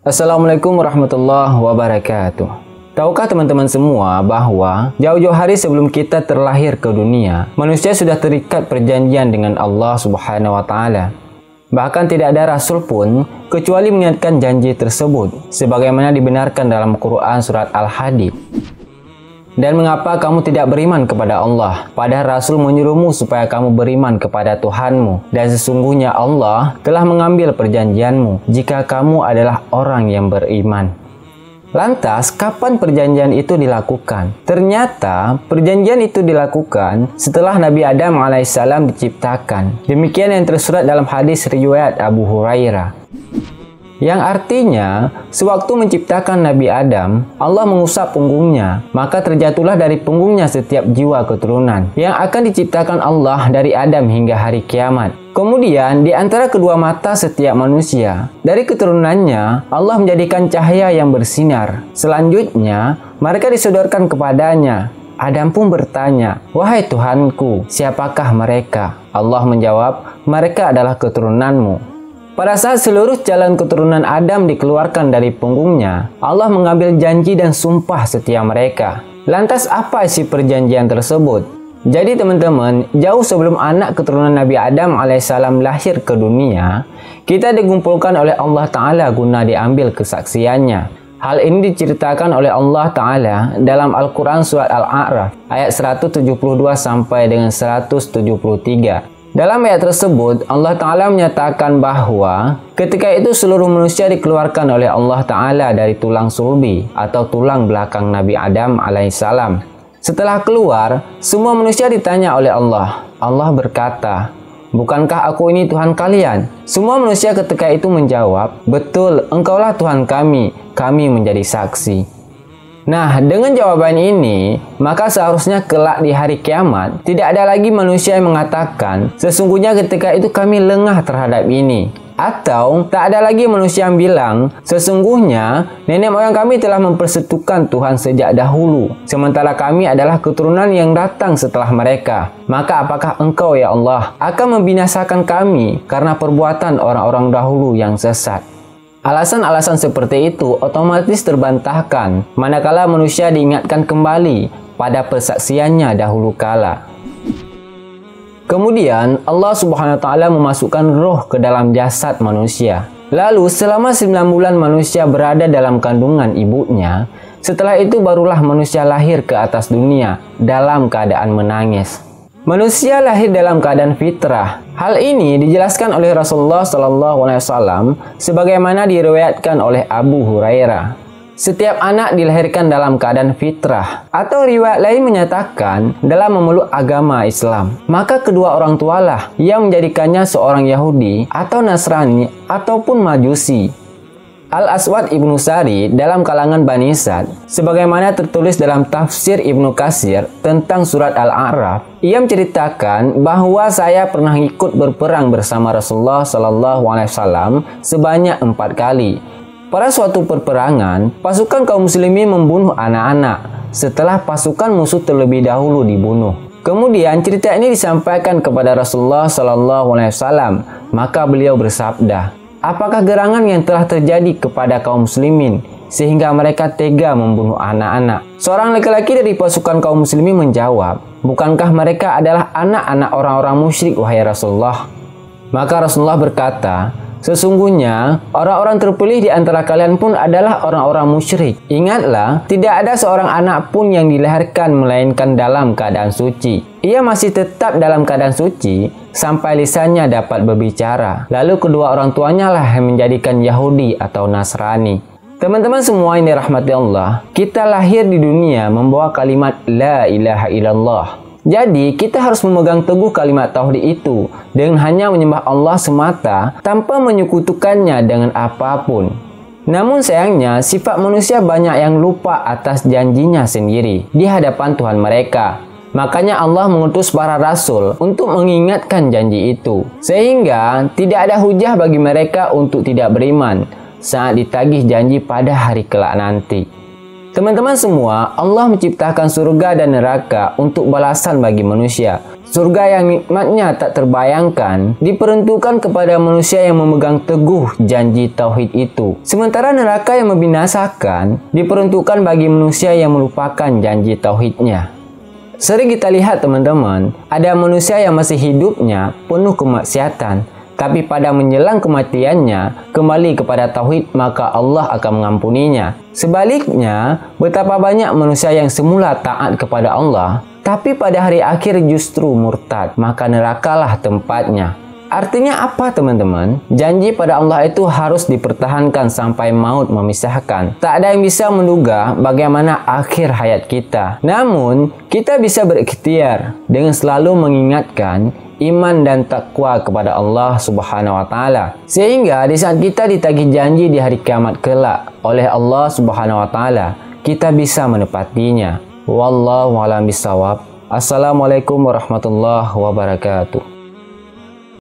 Assalamualaikum warahmatullahi wabarakatuh. Tahukah teman-teman semua bahwa jauh-jauh hari sebelum kita terlahir ke dunia, manusia sudah terikat perjanjian dengan Allah Subhanahu wa Ta'ala. Bahkan tidak ada rasul pun kecuali mengingatkan janji tersebut, sebagaimana dibenarkan dalam Quran surat Al-Hadid. Dan mengapa kamu tidak beriman kepada Allah, padahal Rasul menyuruhmu supaya kamu beriman kepada Tuhanmu, dan sesungguhnya Allah telah mengambil perjanjianmu jika kamu adalah orang yang beriman. Lantas, kapan perjanjian itu dilakukan? Ternyata, perjanjian itu dilakukan setelah Nabi Adam alaihissalam diciptakan. Demikian yang tersurat dalam hadis riwayat Abu Hurairah. Yang artinya, sewaktu menciptakan Nabi Adam, Allah mengusap punggungnya, maka terjatuhlah dari punggungnya setiap jiwa keturunan yang akan diciptakan Allah dari Adam hingga hari kiamat. Kemudian, di antara kedua mata setiap manusia, dari keturunannya, Allah menjadikan cahaya yang bersinar. Selanjutnya, mereka disodorkan kepadanya. Adam pun bertanya, "Wahai Tuhanku, siapakah mereka?" Allah menjawab, "Mereka adalah keturunanmu." Pada saat seluruh jalan keturunan Adam dikeluarkan dari punggungnya, Allah mengambil janji dan sumpah setia mereka. Lantas apa isi perjanjian tersebut? Jadi teman-teman, jauh sebelum anak keturunan Nabi Adam alaihissalam lahir ke dunia, kita dikumpulkan oleh Allah Ta'ala guna diambil kesaksiannya. Hal ini diceritakan oleh Allah Ta'ala dalam Al-Quran Surat Al-A'raf ayat 172 sampai dengan 173. Dalam ayat tersebut, Allah Ta'ala menyatakan bahwa ketika itu seluruh manusia dikeluarkan oleh Allah Ta'ala dari tulang sulbi atau tulang belakang Nabi Adam alaihissalam. Setelah keluar, semua manusia ditanya oleh Allah. Allah berkata, "Bukankah aku ini Tuhan kalian?" Semua manusia ketika itu menjawab, "Betul, engkaulah Tuhan kami menjadi saksi." Nah, dengan jawaban ini, maka seharusnya kelak di hari kiamat, tidak ada lagi manusia yang mengatakan, "Sesungguhnya ketika itu kami lengah terhadap ini." Atau, tak ada lagi manusia yang bilang, "Sesungguhnya, nenek moyang kami telah mempersekutukan Tuhan sejak dahulu, sementara kami adalah keturunan yang datang setelah mereka. Maka apakah engkau, ya Allah, akan membinasakan kami karena perbuatan orang-orang dahulu yang sesat?" Alasan-alasan seperti itu otomatis terbantahkan manakala manusia diingatkan kembali pada persaksiannya dahulu kala. Kemudian Allah Subhanahu wa Ta'ala memasukkan roh ke dalam jasad manusia. Lalu selama 9 bulan manusia berada dalam kandungan ibunya, setelah itu barulah manusia lahir ke atas dunia dalam keadaan menangis. Manusia lahir dalam keadaan fitrah. Hal ini dijelaskan oleh Rasulullah SAW sebagaimana diriwayatkan oleh Abu Hurairah. Setiap anak dilahirkan dalam keadaan fitrah, atau riwayat lain menyatakan dalam memeluk agama Islam. Maka kedua orang tualah yang menjadikannya seorang Yahudi atau Nasrani ataupun Majusi. Al-Aswad Ibnu Sari dalam kalangan Bani Sad, sebagaimana tertulis dalam tafsir Ibnu Katsir tentang surat Al-A'raf, ia menceritakan bahwa saya pernah ikut berperang bersama Rasulullah SAW sebanyak 4 kali. Pada suatu perperangan, pasukan kaum muslimin membunuh anak-anak setelah pasukan musuh terlebih dahulu dibunuh. Kemudian cerita ini disampaikan kepada Rasulullah SAW, maka beliau bersabda, "Apakah gerangan yang telah terjadi kepada kaum muslimin sehingga mereka tega membunuh anak-anak?" Seorang laki-laki dari pasukan kaum muslimin menjawab, "Bukankah mereka adalah anak-anak orang-orang musyrik, wahai Rasulullah?" Maka Rasulullah berkata, "Sesungguhnya orang-orang terpilih di antara kalian pun adalah orang-orang musyrik. Ingatlah, tidak ada seorang anak pun yang dilahirkan melainkan dalam keadaan suci. Ia masih tetap dalam keadaan suci sampai lisannya dapat berbicara. Lalu kedua orang tuanya lah yang menjadikan Yahudi atau Nasrani." Teman-teman semua yang dirahmati Allah, kita lahir di dunia membawa kalimat La ilaha illallah. Jadi, kita harus memegang teguh kalimat tauhid itu dengan hanya menyembah Allah semata tanpa menyekutukannya dengan apapun. Namun sayangnya, sifat manusia banyak yang lupa atas janjinya sendiri di hadapan Tuhan mereka. Makanya Allah mengutus para rasul untuk mengingatkan janji itu, sehingga tidak ada hujah bagi mereka untuk tidak beriman saat ditagih janji pada hari kelak nanti. Teman-teman semua, Allah menciptakan surga dan neraka untuk balasan bagi manusia. Surga yang nikmatnya tak terbayangkan diperuntukkan kepada manusia yang memegang teguh janji tauhid itu. Sementara neraka yang membinasakan diperuntukkan bagi manusia yang melupakan janji tauhidnya. Sering kita lihat teman-teman, ada manusia yang masih hidupnya penuh kemaksiatan, tapi pada menjelang kematiannya kembali kepada tauhid, maka Allah akan mengampuninya. Sebaliknya, betapa banyak manusia yang semula taat kepada Allah, tapi pada hari akhir justru murtad, maka nerakalah tempatnya. Artinya apa teman-teman? Janji pada Allah itu harus dipertahankan sampai maut memisahkan. Tak ada yang bisa menduga bagaimana akhir hayat kita. Namun, kita bisa berikhtiar dengan selalu mengingatkan iman dan takwa kepada Allah Subhanahu wa taala. Sehingga di saat kita ditagih janji di hari kiamat kelak oleh Allah Subhanahu wa taala, kita bisa menepatinya. Wallahu a'lam bishawab. Assalamualaikum warahmatullahi wabarakatuh.